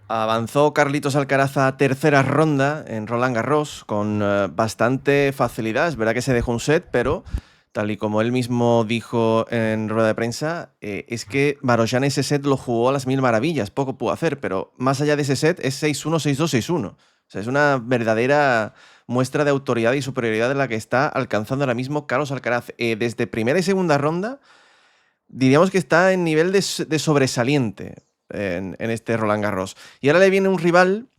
Avanzó Carlitos Alcaraz a tercera ronda en Roland Garros con bastante facilidad. Es verdad que se dejó un set, pero tal y como él mismo dijo en rueda de prensa, es que Marozsan ese set lo jugó a las mil maravillas, poco pudo hacer, pero más allá de ese set es 6-1, 6-2, 6-1. O sea, es una verdadera muestra de autoridad y superioridad de la que está alcanzando ahora mismo Carlos Alcaraz. Desde primera y segunda ronda, diríamos que está en nivel de sobresaliente en este Roland Garros. Y ahora le viene un rival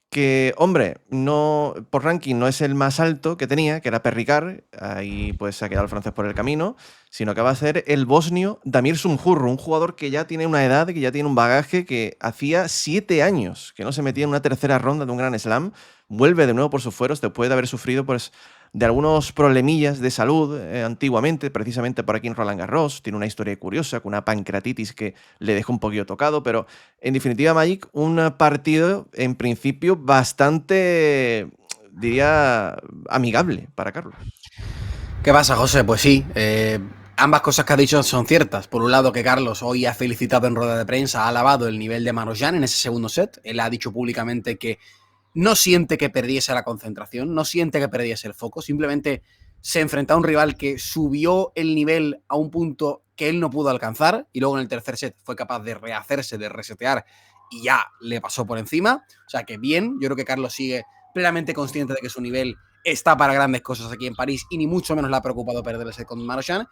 que, hombre, no por ranking no es el más alto que tenía, que era Perricard, ahí pues se ha quedado el francés por el camino, sino que va a ser el bosnio Damir Sumhurru, un jugador que ya tiene una edad, que ya tiene un bagaje, que hacía 7 años que no se metía en una tercera ronda de un Grand Slam, vuelve de nuevo por sus fueros después de haber sufrido pues de algunos problemillas de salud antiguamente, precisamente por aquí en Roland Garros. Tiene una historia curiosa con una pancreatitis que le dejó un poquito tocado, pero en definitiva, Magic, un partido en principio bastante, diría, amigable para Carlos. ¿Qué pasa, José? Pues sí, ambas cosas que ha dicho son ciertas. Por un lado, que Carlos hoy ha felicitado en rueda de prensa, ha alabado el nivel de Marozsan en ese segundo set. Él ha dicho públicamente que no siente que perdiese la concentración, no siente que perdiese el foco, simplemente se enfrentó a un rival que subió el nivel a un punto que él no pudo alcanzar y luego en el tercer set fue capaz de rehacerse, de resetear y ya le pasó por encima. O sea que bien, yo creo que Carlos sigue plenamente consciente de que su nivel está para grandes cosas aquí en París y ni mucho menos le ha preocupado perder el set con Marozsan.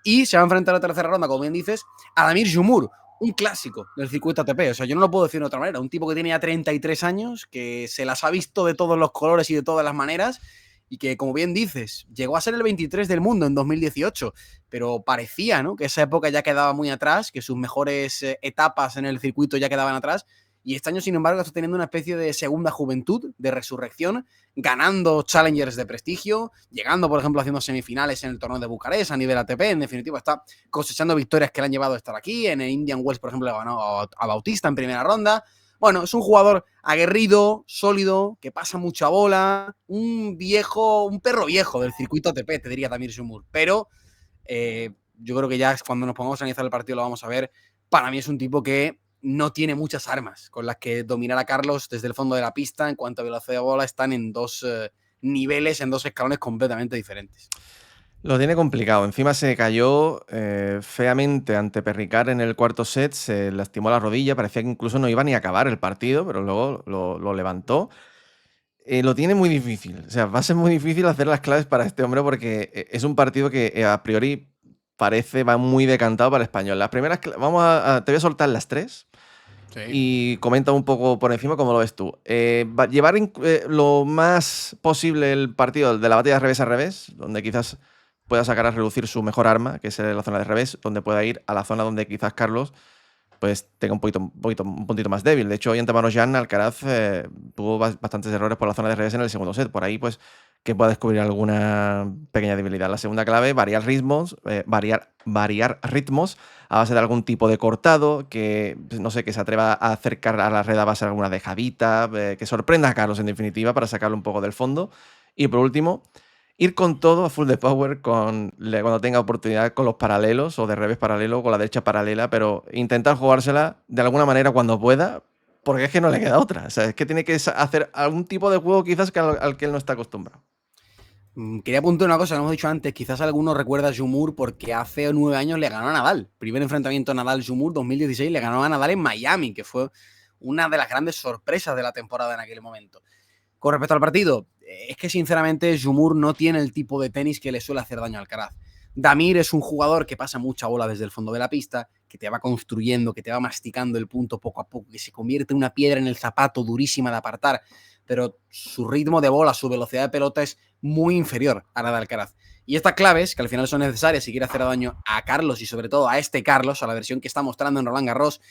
Y se va a enfrentar a la tercera ronda, como bien dices, a Damir Djumur, un clásico del circuito ATP. O sea, yo no lo puedo decir de otra manera. Un tipo que tiene ya 33 años, que se las ha visto de todos los colores y de todas las maneras, y que, como bien dices, llegó a ser el 23 del mundo en 2018, pero parecía, ¿no?, que esa época ya quedaba muy atrás, que sus mejores etapas en el circuito ya quedaban atrás, y este año, sin embargo, está teniendo una especie de segunda juventud, de resurrección, ganando challengers de prestigio, llegando, por ejemplo, haciendo semifinales en el torneo de Bucarest a nivel ATP. En definitiva, está cosechando victorias que le han llevado a estar aquí. En el Indian Wells, por ejemplo, le ganó a Bautista en primera ronda. Bueno, es un jugador aguerrido, sólido, que pasa mucha bola, un perro viejo del circuito ATP, te diría Damir Djumur. Pero yo creo que ya cuando nos pongamos a analizar el partido lo vamos a ver. Para mí es un tipo que no tiene muchas armas con las que dominar a Carlos desde el fondo de la pista. En cuanto a velocidad de bola, están en dos niveles, en dos escalones completamente diferentes. Lo tiene complicado. Encima se cayó feamente ante Perricard en el cuarto set, se lastimó la rodilla, parecía que incluso no iba ni a acabar el partido, pero luego lo levantó. Lo tiene muy difícil. O sea, va a ser muy difícil hacer las claves para este hombre porque es un partido que a priori parece va muy decantado para el español. Las primeras, te voy a soltar las tres Sí. y comenta un poco por encima cómo lo ves tú. Llevar lo más posible el partido de la batalla de revés a revés, donde quizás pueda sacar a relucir su mejor arma, que es la zona de revés, donde pueda ir a la zona donde quizás Carlos pues tenga un puntito más débil. De hecho, hoy ante Marozsan, Alcaraz tuvo bastantes errores por la zona de revés en el segundo set. Por ahí, pues, que pueda descubrir alguna pequeña debilidad. La segunda clave, variar ritmos, variar ritmos a base de algún tipo de cortado, que, pues, no sé, que se atreva a acercar a la red a base de alguna dejadita, que sorprenda a Carlos, en definitiva, para sacarlo un poco del fondo. Y por último, ir con todo a full de power cuando tenga oportunidad con los paralelos o de revés paralelo o con la derecha paralela, pero intentar jugársela de alguna manera cuando pueda, porque es que no le queda otra. O sea, es que tiene que hacer algún tipo de juego quizás al que él no está acostumbrado. Quería apuntar una cosa que hemos dicho antes. Quizás alguno recuerda a Djumur porque hace 9 años le ganó a Nadal. Primer enfrentamiento Nadal-Djumur 2016, le ganó a Nadal en Miami, que fue una de las grandes sorpresas de la temporada en aquel momento. Con respecto al partido, es que sinceramente Djumur no tiene el tipo de tenis que le suele hacer daño a Alcaraz. Damir es un jugador que pasa mucha bola desde el fondo de la pista, que te va construyendo, que te va masticando el punto poco a poco, que se convierte en una piedra en el zapato durísima de apartar, pero su ritmo de bola, su velocidad de pelota es muy inferior a la de Alcaraz. Y estas claves, que al final son necesarias si quiere hacer daño a Carlos y sobre todo a este Carlos, a la versión que está mostrando en Roland Garros,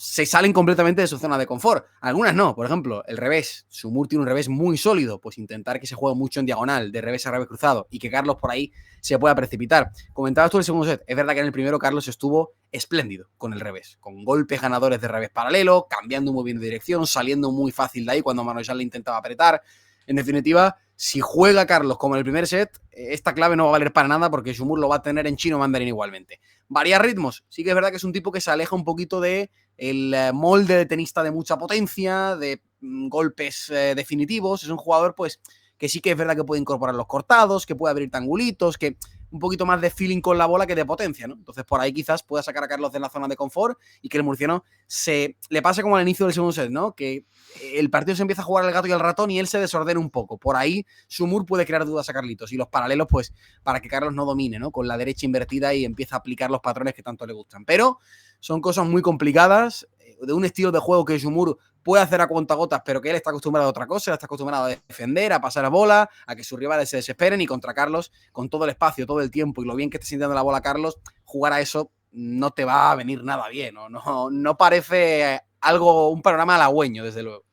se salen completamente de su zona de confort. Algunas no, por ejemplo, el revés. Djumur tiene un revés muy sólido, pues intentar que se juegue mucho en diagonal, de revés a revés cruzado, y que Carlos por ahí se pueda precipitar. Comentabas tú el segundo set, es verdad que en el primero Carlos estuvo espléndido con el revés, con golpes ganadores de revés paralelo, cambiando muy bien de dirección, saliendo muy fácil de ahí cuando Marozsan le intentaba apretar. En definitiva, Si juega Carlos como en el primer set, esta clave no va a valer para nada porque Shumur lo va a tener en chino mandarín igualmente. Variar ritmos. Sí que es verdad que es un tipo que se aleja un poquito de el molde de tenista de mucha potencia, de golpes definitivos. Es un jugador, pues, que sí que es verdad que puede incorporar los cortados, que puede abrir tangulitos, que un poquito más de feeling con la bola que de potencia, ¿no? Entonces por ahí quizás pueda sacar a Carlos de la zona de confort y que el murciano le pase como al inicio del segundo set, ¿no? Que el partido se empieza a jugar al gato y al ratón y él se desordena un poco. Por ahí Shumur puede crear dudas a Carlitos y los paralelos, pues, para que Carlos no domine, ¿no? Con la derecha invertida y empieza a aplicar los patrones que tanto le gustan. Pero son cosas muy complicadas, de un estilo de juego que Shumur puede hacer a cuentagotas, pero que él está acostumbrado a otra cosa, él está acostumbrado a defender, a pasar a bola, a que sus rivales se desesperen y contra Carlos, con todo el espacio, todo el tiempo y lo bien que está sintiendo la bola Carlos, jugar a eso no te va a venir nada bien, no parece algo, un panorama halagüeño, desde luego.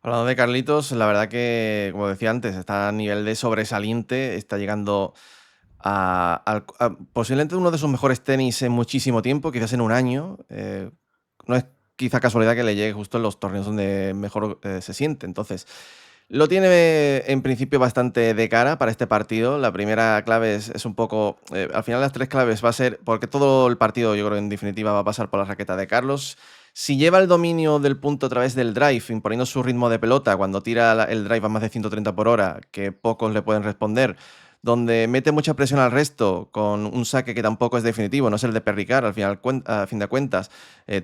Hablando de Carlitos, la verdad que, como decía antes, está a nivel de sobresaliente, está llegando a posiblemente uno de sus mejores tenis en muchísimo tiempo, quizás en un año. No es quizá casualidad que le llegue justo en los torneos donde mejor se siente. Entonces, lo tiene en principio bastante de cara para este partido. La primera clave es un poco... al final las tres claves va a ser... Porque todo el partido, yo creo, en definitiva, va a pasar por la raqueta de Carlos. Si lleva el dominio del punto a través del drive, imponiendo su ritmo de pelota, cuando tira el drive a más de 130 por hora, que pocos le pueden responder, donde mete mucha presión al resto con un saque que tampoco es definitivo, no es el de Perricar, al final, a fin de cuentas,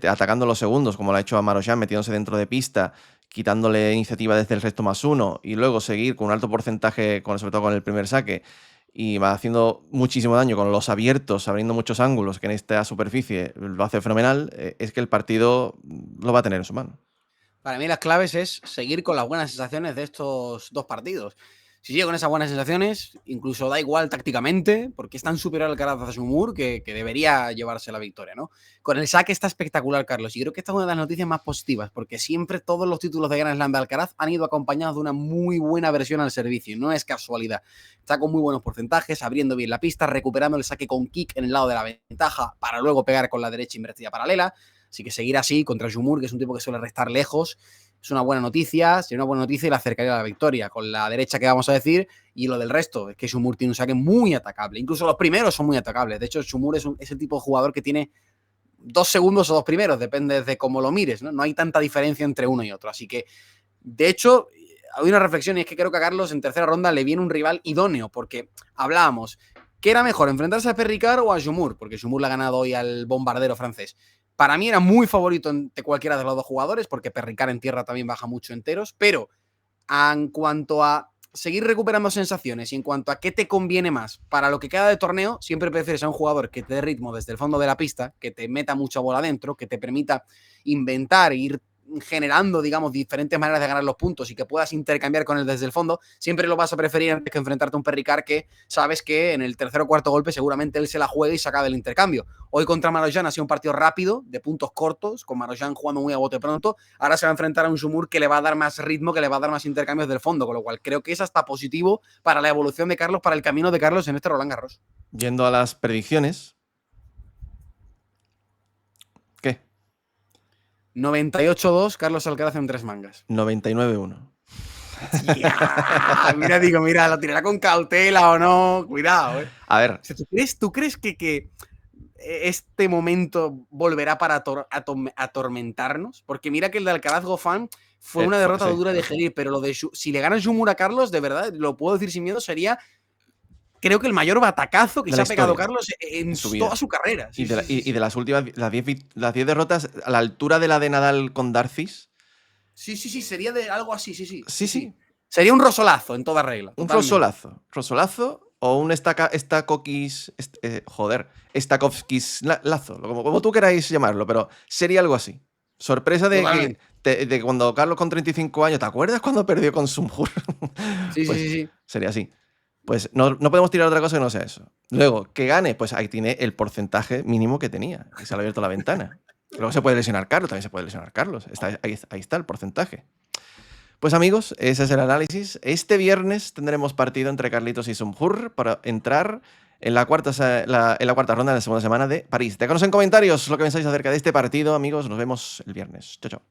atacando los segundos, como lo ha hecho a Marozsan, metiéndose dentro de pista, quitándole iniciativa desde el resto +1, y luego seguir con un alto porcentaje, sobre todo con el primer saque, y va haciendo muchísimo daño con los abiertos, abriendo muchos ángulos, que en esta superficie lo hace fenomenal, es que el partido lo va a tener en su mano. Para mí las claves es seguir con las buenas sensaciones de estos dos partidos. Si sigue con esas buenas sensaciones, incluso da igual tácticamente, porque es tan superior al Alcaraz a Shumur que debería llevarse la victoria, ¿no? Con el saque está espectacular, Carlos, y creo que esta es una de las noticias más positivas, porque siempre todos los títulos de Grand Slam de Alcaraz han ido acompañados de una muy buena versión al servicio, no es casualidad. Está con muy buenos porcentajes, abriendo bien la pista, recuperando el saque con kick en el lado de la ventaja para luego pegar con la derecha invertida paralela. Así que seguir así contra Shumur, que es un tipo que suele restar lejos, es una buena noticia, sería una buena noticia y la acercaría a la victoria. Con la derecha que vamos a decir y lo del resto, es que Shumur tiene un saque muy atacable. Incluso los primeros son muy atacables. De hecho, Shumur es el tipo de jugador que tiene 2 segundos o 2 primeros, depende de cómo lo mires, ¿no? No hay tanta diferencia entre uno y otro. Así que, de hecho, hay una reflexión y es que creo que a Carlos en tercera ronda le viene un rival idóneo, porque hablábamos, ¿qué era mejor, enfrentarse a Perricard o a Shumur? Porque Shumur le ha ganado hoy al bombardero francés. Para mí era muy favorito entre cualquiera de los dos jugadores, porque Perricard en tierra también baja mucho enteros, pero en cuanto a seguir recuperando sensaciones y en cuanto a qué te conviene más para lo que queda de torneo, siempre prefieres a un jugador que te dé ritmo desde el fondo de la pista, que te meta mucha bola adentro, que te permita inventar e ir generando, digamos, diferentes maneras de ganar los puntos y que puedas intercambiar con él desde el fondo, siempre lo vas a preferir antes que enfrentarte a un Perricard que sabes que en el tercer o cuarto golpe seguramente él se la juega y saca del intercambio. Hoy contra Marozsan ha sido un partido rápido, de puntos cortos, con Marozsan jugando muy a bote pronto. Ahora se va a enfrentar a un Shumur que le va a dar más ritmo, que le va a dar más intercambios del fondo, con lo cual creo que es hasta positivo para la evolución de Carlos, para el camino de Carlos en este Roland Garros. Yendo a las predicciones. ¿Qué? 98-2, Carlos Alcaraz en 3 mangas. 99-1. Mira, digo, mira, lo tirará con cautela o no. Cuidado, eh. A ver. ¿Tú crees que este momento volverá para atormentarnos? Porque mira que el de Alcaraz-Goffin fue una derrota dura de digerir, pero lo de si le gana Shumur a Carlos, de verdad, lo puedo decir sin miedo, sería, creo que el mayor batacazo que se ha pegado Carlos en toda su carrera. Sí, y de las últimas, las 10 derrotas, a la altura de la de Nadal con Darcis. Sí, sería de algo así, sí. Sí. Sería un rosolazo en toda regla. Un rosolazo o un Stakovskis lazo, como tú queráis llamarlo, pero sería algo así. Sorpresa de cuando Carlos con 35 años, ¿te acuerdas cuando perdió con Shumur? Sí. Sería así. Pues no podemos tirar otra cosa que no sea eso. Luego, que gane, pues ahí tiene el porcentaje mínimo que tenía, que se le ha abierto la ventana. Luego se puede lesionar Carlos, también se puede lesionar Carlos. Ahí está el porcentaje. Pues amigos, ese es el análisis. Este viernes tendremos partido entre Carlitos y Shumur para entrar en la cuarta ronda de la segunda semana de París. Déjanos en comentarios lo que pensáis acerca de este partido, amigos. Nos vemos el viernes. Chao, chao.